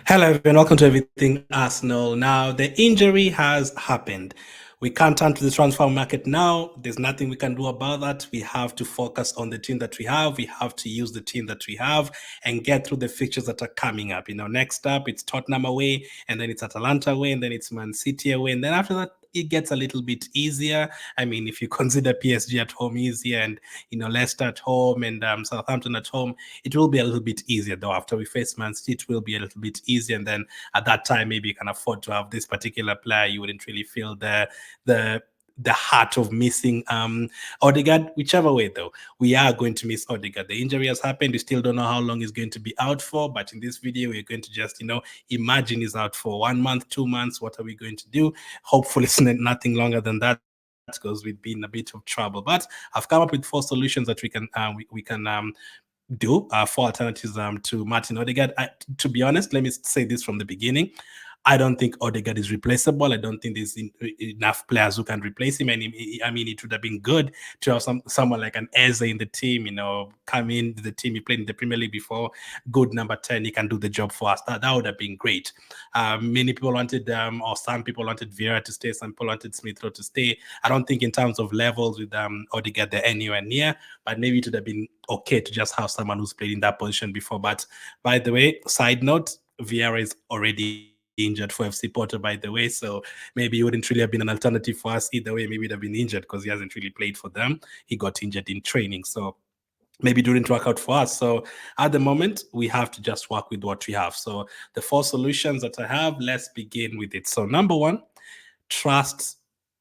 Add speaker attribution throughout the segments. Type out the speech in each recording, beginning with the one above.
Speaker 1: Hello, everyone. Welcome to Everything Arsenal. Now, the injury has happened. We can't turn to the transfer market now. There's nothing we can do about that. We have to focus on the team that we have. We have to use the team that we have and get through the fixtures that are coming up. Next up, it's Tottenham away, and then it's Atalanta away, and then it's Man City away. And then after that, it gets a little bit easier. I mean, if you consider PSG at home easier and, Leicester at home and Southampton at home, it will be a little bit easier, though. After we face Man City, it will be a little bit easier. And then at that time, maybe you can afford to have this particular player. You wouldn't really feel the heart of missing Odegaard. Whichever way, though, we are going to miss Odegaard. The injury has happened. We still don't know how long he's going to be out for. But in this video, we're going to just, imagine he's out for 1 month, 2 months. What are we going to do? Hopefully, it's nothing longer than that, because we'd be in a bit of trouble. But I've come up with 4 solutions that we can do, 4 alternatives to Martin Odegaard. To be honest, let me say this from the beginning. I don't think Odegaard is replaceable. I don't think there's enough players who can replace him. And I mean, it would have been good to have someone like an Eze in the team, come into the team. He played in the Premier League before. Good number 10. He can do the job for us. That would have been great. Many people wanted, or some people wanted Vieira to stay. Some people wanted Smith Rowe to stay. I don't think in terms of levels with Odegaard, they're anywhere near. But maybe it would have been okay to just have someone who's played in that position before. But by the way, side note, Vieira is already injured for FC Porto, by the way, so maybe he wouldn't really have been an alternative for us either way. Maybe he'd have been injured because he hasn't really played for them. He got injured in training, so maybe it didn't work out for us. So at the moment, we have to just work with what we have. So the 4 solutions that I have, let's begin with it. So number 1, trust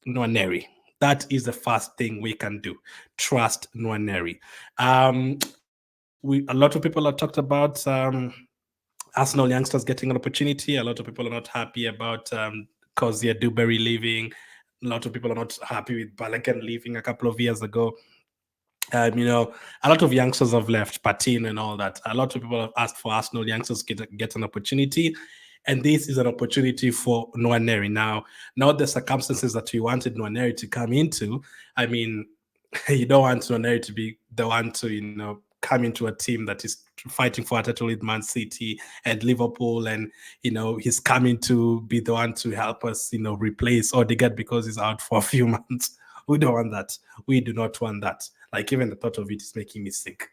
Speaker 1: Nwaneri. That is the first thing we can do. Trust Nwaneri. A lot of people have talked about Arsenal youngsters getting an opportunity. A lot of people are not happy about Kozia Dewberry leaving. A lot of people are not happy with Balogun leaving a couple of years ago. A lot of youngsters have left, Patino and all that. A lot of people have asked for Arsenal youngsters to get an opportunity. And this is an opportunity for Nwaneri. Now, not the circumstances that we wanted Nwaneri to come into. I mean, you don't want Nwaneri to be the one to, come into a team that is fighting for a title with Man City and Liverpool, and he's coming to be the one to help us replace Odegaard because he's out for a few months. We don't want that. We do not want that. Like, even the thought of it is making me sick.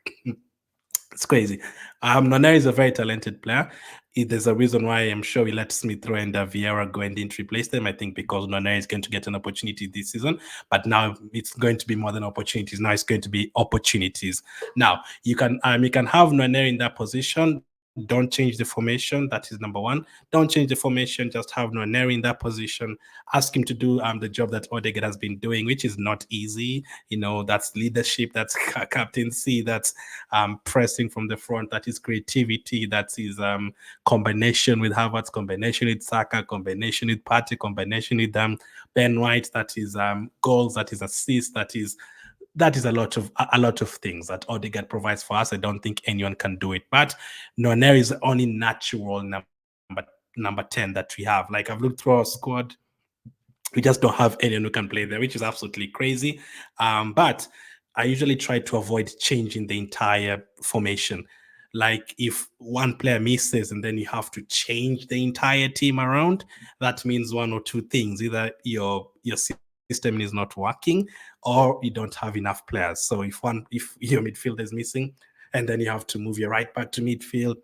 Speaker 1: It's crazy. Nwaneri is a very talented player. There's a reason why I'm sure we let Smith Rowe and Vieira go and didn't replace them. I think because Nwaneri is going to get an opportunity this season, but now it's going to be more than opportunities. Now it's going to be opportunities. Now you can have Nwaneri in that position. Don't change the formation. That is number 1. Don't change the formation. Just have Nwaneri in that position. Ask him to do the job that Odegaard has been doing, which is not easy. That's leadership. That's captaincy. That's pressing from the front. That is creativity. That is combination with Havertz, combination with Saka, combination with Partey, combination with Ben White. That is goals. That is assists. That is a lot of things that Odegaard provides for us. I don't think anyone can do it. But Nwaneri is the only natural number 10 that we have. Like, I've looked through our squad. We just don't have anyone who can play there, which is absolutely crazy. But I usually try to avoid changing the entire formation. Like, if one player misses and then you have to change the entire team around, that means 1 or 2 things. Either your system is not working, or you don't have enough players. So if your midfield is missing, and then you have to move your right back to midfield,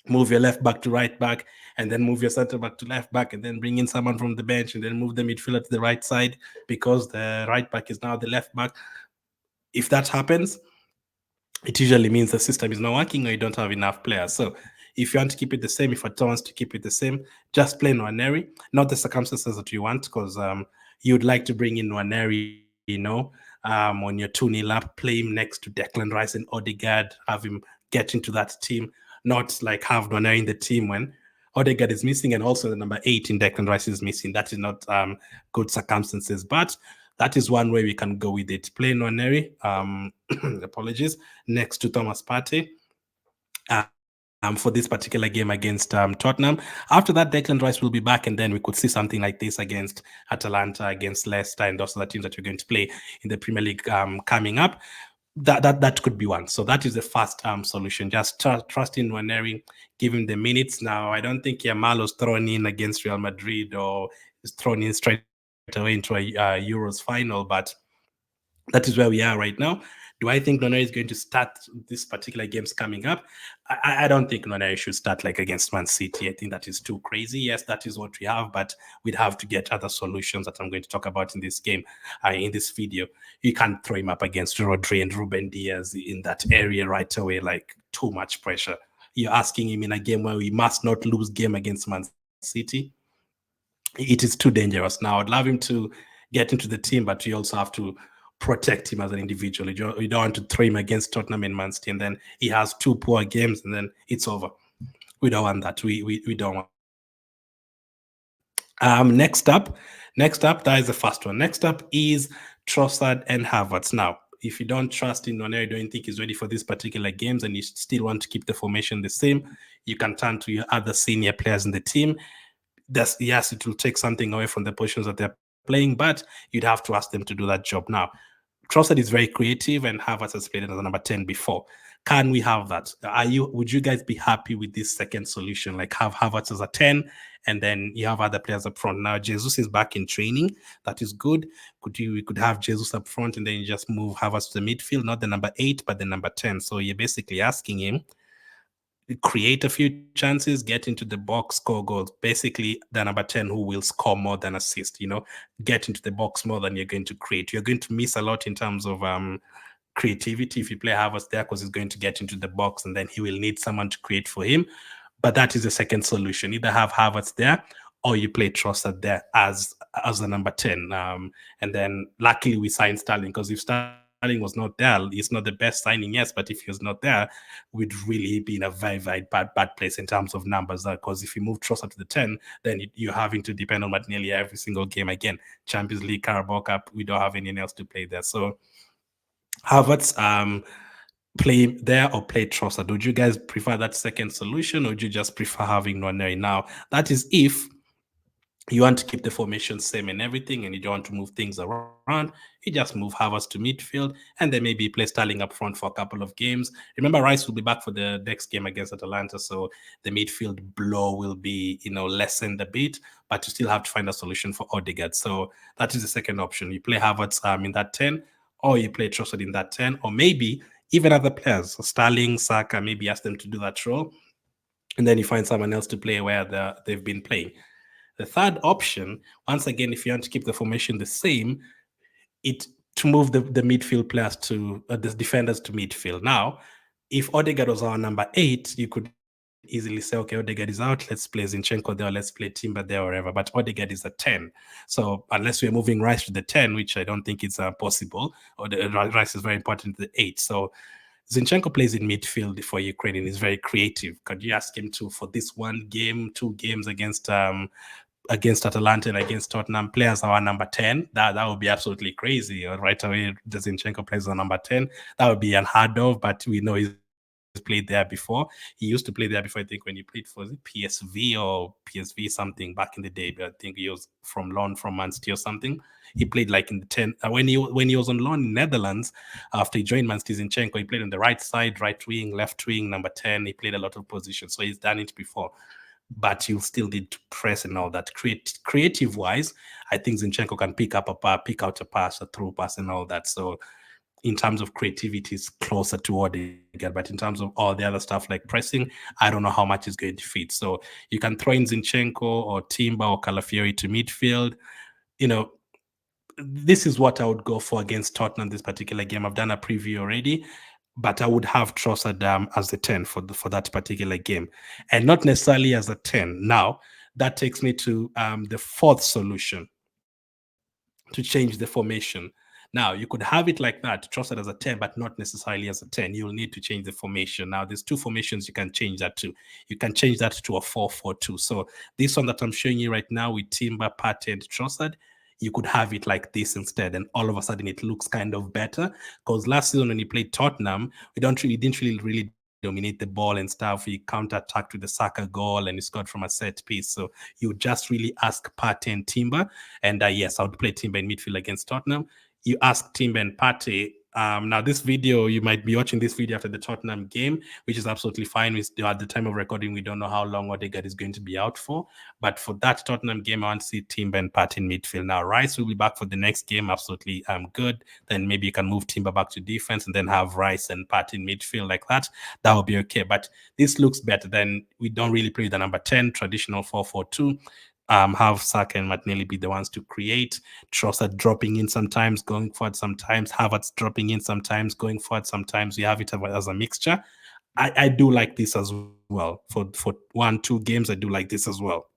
Speaker 1: move your left back to right back, and then move your center back to left back, and then bring in someone from the bench, and then move the midfielder to the right side because the right back is now the left back. If that happens, it usually means the system is not working or you don't have enough players. So if you want to keep it the same, if Arteta wants to keep it the same, just play Nwaneri, not the circumstances that you want, because you'd like to bring in Nwaneri, on your 2-0 up, play him next to Declan Rice and Odegaard, have him get into that team, not like have Nwaneri in the team when Odegaard is missing and also the number 8 in Declan Rice is missing. That is not good circumstances, but that is one way we can go with it. Play Nwaneri, apologies, next to Thomas Partey. For this particular game against Tottenham. After that, Declan Rice will be back, and then we could see something like this against Atalanta, against Leicester, and those other teams that we're going to play in the Premier League coming up. that could be one. So that is the first solution. Just trust in Nwaneri, give him the minutes. Now, I don't think Yamalo's thrown in against Real Madrid or is thrown in straight away into a Euros final, but that is where we are right now. Do I think Nwaneri is going to start this particular games coming up? I don't think Nwaneri should start like against Man City. I think that is too crazy. Yes, that is what we have, but we'd have to get other solutions that I'm going to talk about in this game, in this video. You can't throw him up against Rodri and Ruben Diaz in that area right away, like too much pressure. You're asking him in a game where we must not lose game against Man City. It is too dangerous. Now, I'd love him to get into the team, but you also have to protect him as an individual. You don't want to throw him against Tottenham and Man City, and then he has two poor games, and then it's over. We don't want that. We don't want. Next up, that is the first one. Next up is Trossard and Havertz. Now, if you don't trust in Nwaneri, don't think he's ready for these particular games, and you still want to keep the formation the same, you can turn to your other senior players in the team. Yes, it will take something away from the positions that they're playing, but you'd have to ask them to do that job. Now, Trossard is very creative, and Havertz has played it as a number 10 before. Can we have that? Would you guys be happy with this second solution? Like have Havertz as a 10, and then you have other players up front. Now, Jesus is back in training. That is good. We could have Jesus up front, and then you just move Havertz to the midfield, not the number 8, but the number 10. So you're basically asking him, create a few chances, get into the box, score goals. Basically, the number 10 who will score more than assist, get into the box more than you're going to create. You're going to miss a lot in terms of creativity if you play Havertz there, because he's going to get into the box and then he will need someone to create for him. But that is the second solution. Either have Havertz there or you play Trossard there as the number 10. And then luckily we signed Sterling, because if Sterling was not there, it's not the best signing, yes, but if he was not there, we'd really be in a very, very bad place in terms of numbers. Because if you move Trossard to the 10, then you're having to depend on Martinelli every single game again. Champions League, Carabao Cup, we don't have anyone else to play there. So Havertz, play there or play Trossard? Would you guys prefer that second solution, or would you just prefer having Nwaneri? Now, that is if you want to keep the formation same and everything, and you don't want to move things around. You just move Havertz to midfield, and then maybe play Sterling up front for a couple of games. Remember, Rice will be back for the next game against Atalanta, so the midfield blow will be, lessened a bit, but you still have to find a solution for Odegaard. So that is the second option. You play Havertz in that 10, or you play Trossard in that 10, or maybe even other players, Sterling, Saka, maybe ask them to do that role, and then you find someone else to play where they've been playing. The third option, once again, if you want to keep the formation the same, to move the midfield players to the defenders to midfield. Now, if Odegaard was our number 8, you could easily say, okay, Odegaard is out, let's play Zinchenko there, let's play Timber there, or wherever. But Odegaard is a 10. So unless we're moving Rice to the 10, which I don't think is possible, or Rice is very important to the 8. So Zinchenko plays in midfield for Ukraine and is very creative. Could you ask him to, for this one game, 2 games against Atalanta and against Tottenham, players are number 10? That would be absolutely crazy. Right away, the Zinchenko plays on number 10. That would be unheard of, but we know he's played there before. He used to play there before, I think, when he played for PSV or PSV something back in the day. But I think he was from loan from Man City or something. He played like in the 10. When he was on loan in Netherlands, after he joined Man City, Zinchenko, he played on the right side, right wing, left wing, number 10. He played a lot of positions, so he's done it before. But you still need to press and all that. Creative-wise, I think Zinchenko can pick out a pass, a through pass, and all that. So in terms of creativity, it's closer to Odegaard. But in terms of all the other stuff like pressing, I don't know how much is going to fit. So you can throw in Zinchenko or Timber or Calafiori to midfield. This is what I would go for against Tottenham this particular game. I've done a preview already, but I would have Trossard as the 10 for that particular game, and not necessarily as a 10. Now, that takes me to the fourth solution, to change the formation. Now, you could have it like that, Trossard as a 10, but not necessarily as a 10. You'll need to change the formation. Now, there's 2 formations you can change that to. You can change that to a 4-4-2. So this one that I'm showing you right now with Timber, Partey, and Trossard, you could have it like this instead, and all of a sudden it looks kind of better. Because last season when he played Tottenham, we didn't really dominate the ball and stuff. He counter-attacked with the Saka goal and he scored from a set piece. So you just really ask Partey and Timber. And yes, I would play Timber in midfield against Tottenham. You ask Timber and Partey Now this video, you might be watching this video after the Tottenham game, which is absolutely fine. At the time of recording, we don't know how long Odegaard is going to be out for. But for that Tottenham game, I want to see Timber and Partey in midfield. Now Rice will be back for the next game, absolutely good. Then maybe you can move Timber back to defense and then have Rice and Partey in midfield like that. That will be okay. But this looks better. Then we don't really play the number 10, traditional 4-4-2. Have Saka and Martinelli be the ones to create. Trossard dropping in sometimes, going forward sometimes. Havertz dropping in sometimes, going forward sometimes. You have it as a mixture. I do like this as well. For 1-2 games, I do like this as well.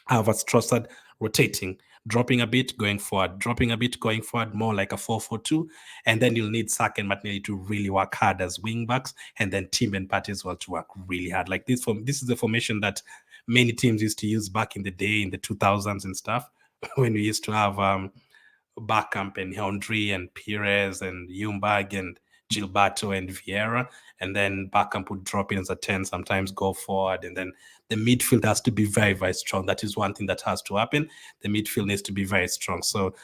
Speaker 1: Havertz, Trossard rotating, dropping a bit, going forward, dropping a bit, going forward, more like a 4-4-2. And then you'll need Saka and Martinelli to really work hard as wing backs, and then Tim and Partey as well to work really hard. Like this is the formation that many teams used to use back in the day, in the 2000s and stuff, when we used to have Bergkamp and Henry and Pires and Ljungberg and Gilberto and Vieira, and then Bergkamp would drop in as a 10, sometimes go forward, and then the midfield has to be very, very strong. That is one thing that has to happen. The midfield needs to be very strong. So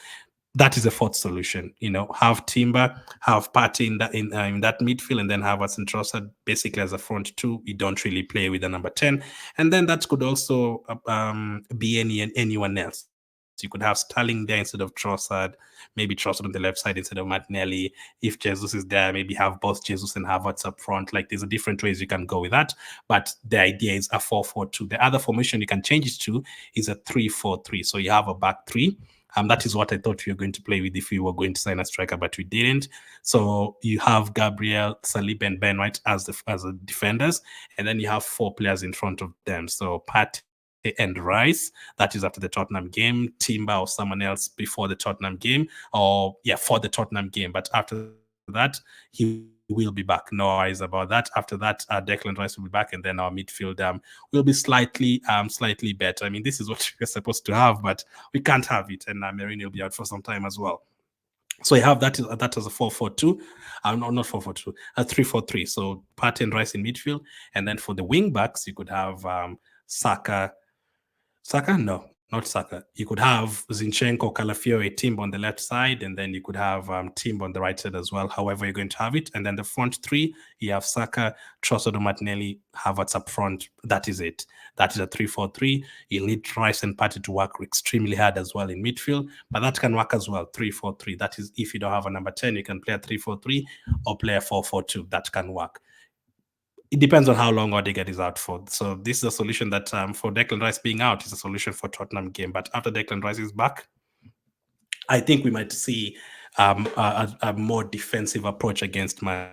Speaker 1: that is a fourth solution. Have Timber, have Partey in that midfield, and then have us and Trossard basically as a front two. You don't really play with the number 10, and then that could also be anyone else. You could have Sterling there instead of Trossard, maybe Trossard on the left side instead of Martinelli. If Jesus is there, maybe have both Jesus and Havertz up front. Like there's a different ways you can go with that, but the idea is a 4-4-2. The other formation you can change it to is a 3-4-3. So you have a back three. That is what I thought we were going to play with if we were going to sign a striker, but we didn't. So you have Gabriel, Saliba, and Ben White as the defenders, and then you have 4 players in front of them. So Partey and Rice, that is after the Tottenham game, Timber or someone else before the Tottenham game, for the Tottenham game. But after that, he will be back. No worries about that. After that, Declan Rice will be back, and then our midfield will be slightly better. I mean, this is what we're supposed to have, but we can't have it, and Mourinho will be out for some time as well. So you have that as a 4-4-2, no, not 4-4-2, a 3-4-3. So Partey and Rice in midfield, and then for the wing backs, you could have Saka, no, not Saka. You could have Zinchenko, Calafiori, Timber on the left side, and then you could have Timber on the right side as well, however you're going to have it. And then the front three, you have Saka, Trossard, Martinelli, Havertz up front. That is it. That is a 3-4-3. You'll need Rice and Partey to work extremely hard as well in midfield, but that can work as well, 3-4-3. That is, if you don't have a number 10, you can play a 3-4-3 or play a 4-4-2. That can work. It depends on how long Odegaard is out for. So this is a solution that for Declan Rice being out is a solution for Tottenham game. But after Declan Rice is back, I think we might see a more defensive approach against Man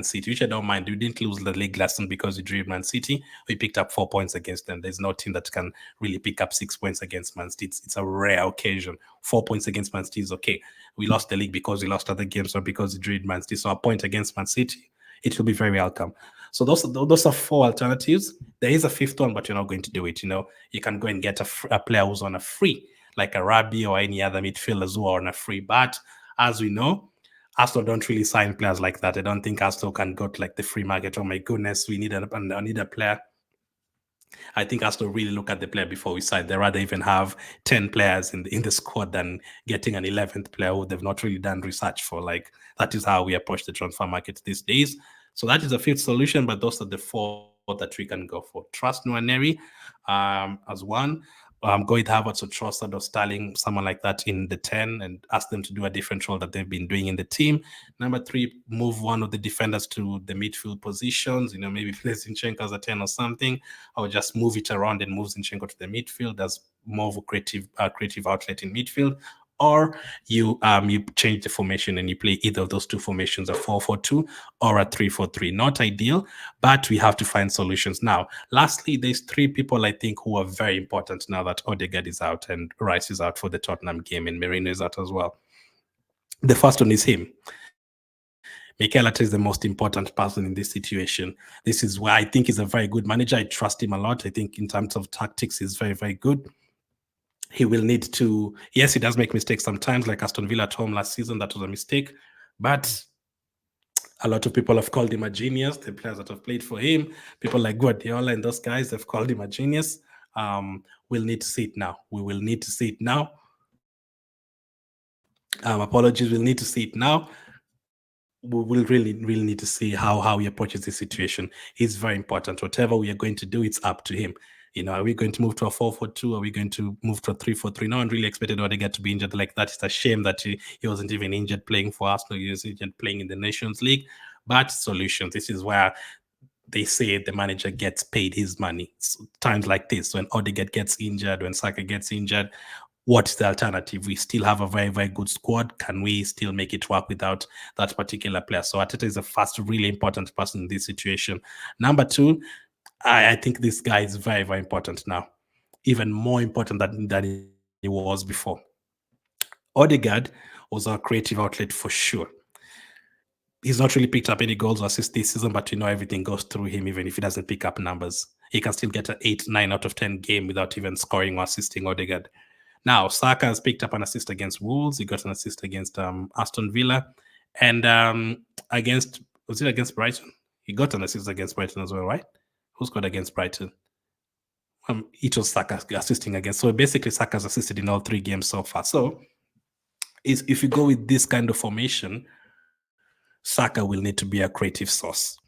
Speaker 1: City, which I don't mind. We didn't lose the league last season because we drew Man City. We picked up 4 points against them. There's no team that can really pick up 6 points against Man City. It's a rare occasion. 4 points against Man City is okay. We lost the league because we lost other games, or because we drew Man City. So a point against Man City, it will be very welcome. So those are 4 alternatives. There is a 5th one, but you're not going to do it. You can go and get a player who's on a free, like a Rabi or any other midfielders who are on a free. But as we know, Arsenal don't really sign players like that. I don't think Arsenal can go to like the free market. Oh my goodness, I need a player. I think Arsenal really look at the player before we sign. They rather even have 10 players in the squad than getting an 11th player who they've not really done research for. Like, that is how we approach the transfer market these days. So that is a 5th solution, but those are the 4 that we can go for. Trust Nwaneri as one. Go with Havertz or Trossard or Sterling, someone like that in the 10, and ask them to do a different role that they've been doing in the team. Number 3, move one of the defenders to the midfield positions, maybe place Zinchenko as a 10 or something, or just move it around and move Zinchenko to the midfield as more of a creative outlet in midfield. Or you change the formation and you play either of those 2 formations, a 4-4-2 or a 3-4-3. Not ideal, but we have to find solutions. Now, lastly, there's 3 people I think who are very important now that Odegaard is out and Rice is out for the Tottenham game and Mourinho is out as well. The first one is him. MIKEL is the most important person in this situation. This is why I think he's a very good manager. I trust him a lot. I think in terms of tactics, he's very, very good. He will need to, yes, he does make mistakes sometimes, like Aston Villa at home last season. That was a mistake. But a lot of people have called him a genius. The players that have played for him, people like Guardiola and those guys, have called him a genius. We'll need to see it now. We will need to see it now. Apologies, we'll need to see it now. we will really need to see how he approaches this situation. It's very important. Whatever we are going to do, it's up to him. Are we going to move to a 4-4-2? Are we going to move to a 3-4-3? No one really expected Odegaard to be injured like that. It's a shame that he wasn't even injured playing for Arsenal. He was injured playing in the Nations League. But solutions. This is where they say the manager gets paid his money. So times like this, when Odegaard gets injured, when Saka gets injured, what's the alternative? We still have a very good squad. Can we still make it work without that particular player? So Arteta is the first really important person in this situation. Number two, I think this guy is very important now, even more important than he was before. Odegaard was our creative outlet for sure. He's not really picked up any goals or assists this season, but everything goes through him, even if he doesn't pick up numbers. He can still get an 8, 9 out of 10 game without even scoring or assisting Odegaard. Now, Saka has picked up an assist against Wolves. He got an assist against Aston Villa. And was it against Brighton? He got an assist against Brighton as well, right? Who scored against Brighton? It was Saka assisting against. So basically, Saka's assisted in all 3 games so far. So if you go with this kind of formation, Saka will need to be a creative source.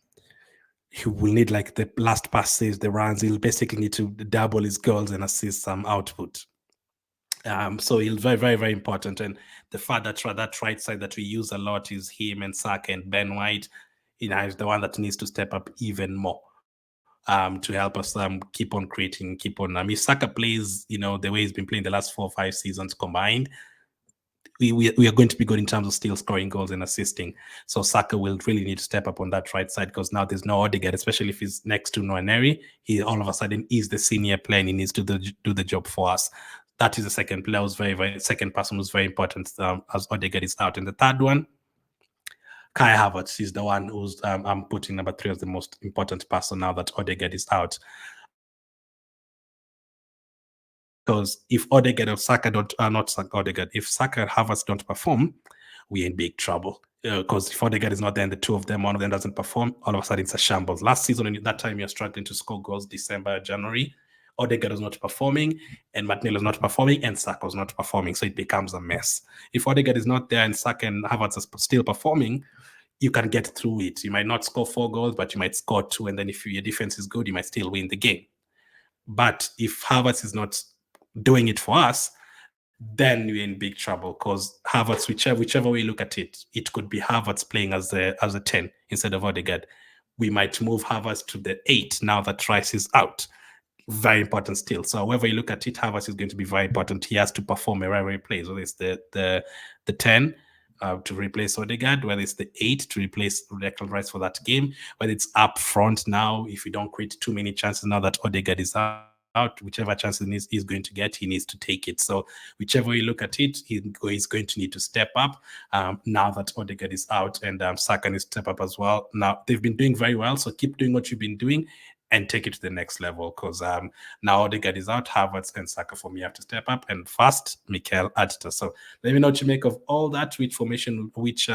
Speaker 1: He will need like the last passes, the runs. He'll basically need to double his goals and assist some output. So he'll very important. And the fact that right side that we use a lot is him and Saka and Ben White. Is the one that needs to step up even more to help us keep on creating, keep on. If Saka plays, the way he's been playing the last 4 or 5 seasons combined, we are going to be good in terms of still scoring goals and assisting. So Saka will really need to step up on that right side, because now there's no Odegaard, especially if he's next to Nwaneri. He all of a sudden is the senior player and he needs to do the job for us. That is the second player who's second person who's very important as Odegaard is out. And the third one, Kai Havertz is the one who's I'm putting number 3 as the most important person now that Odegaard is out. Because if Odegaard or Saka if Saka and Havertz don't perform, we're in big trouble. Because if Odegaard is not there and the two of them, one of them doesn't perform, all of a sudden it's a shambles. Last season, at that time, you're struggling to score goals December, January. Odegaard was not performing, and Martinelli was not performing, and Saka was not performing. So it becomes a mess. If Odegaard is not there and Saka and Havertz are still performing, you can get through it. You might not score 4 goals, but you might score 2. And then if your defense is good, you might still win the game. But if Havertz is not doing it for us, then we're in big trouble, because Havertz, whichever way you look at it, it could be Havertz playing as a 10 instead of Odegaard. We might move Havertz to the 8 now that Rice is out. Very important still. So however you look at it, Havertz is going to be very important. He has to perform wherever he plays, whether it's the 10 to replace Odegaard, whether it's the 8 to replace Declan Rice for that game, whether it's up front now, if we don't create too many chances now that Odegaard is out, whichever chances he's going to get, he needs to take it. So whichever you look at it, he's going to need to step up now that Odegaard is out, and Saka needs to step up as well. Now, they've been doing very well, so keep doing what you've been doing and take it to the next level, because now Odegaard is out, Havertz and Saka for me have to step up, and first, MIKEL, ARTETA. So let me know what you make of all that. Which formation, which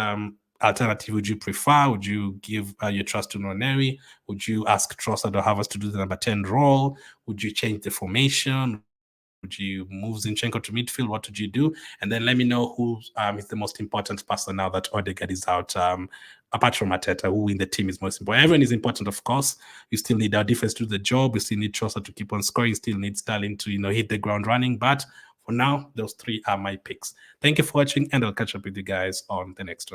Speaker 1: alternative would you prefer? Would you give your trust to Nwaneri? Would you ask Trossard or Havertz to do the number 10 role? Would you change the formation? Would you move Zinchenko to midfield? What would you do? And then let me know who is the most important person now that Odegaard is out. Apart from Arteta, who in the team is most important? Everyone is important, of course. You still need our defense to do the job. You still need Trossard to keep on scoring. You still need Sterling to hit the ground running. But for now, those 3 are my picks. Thank you for watching, and I'll catch up with you guys on the next one.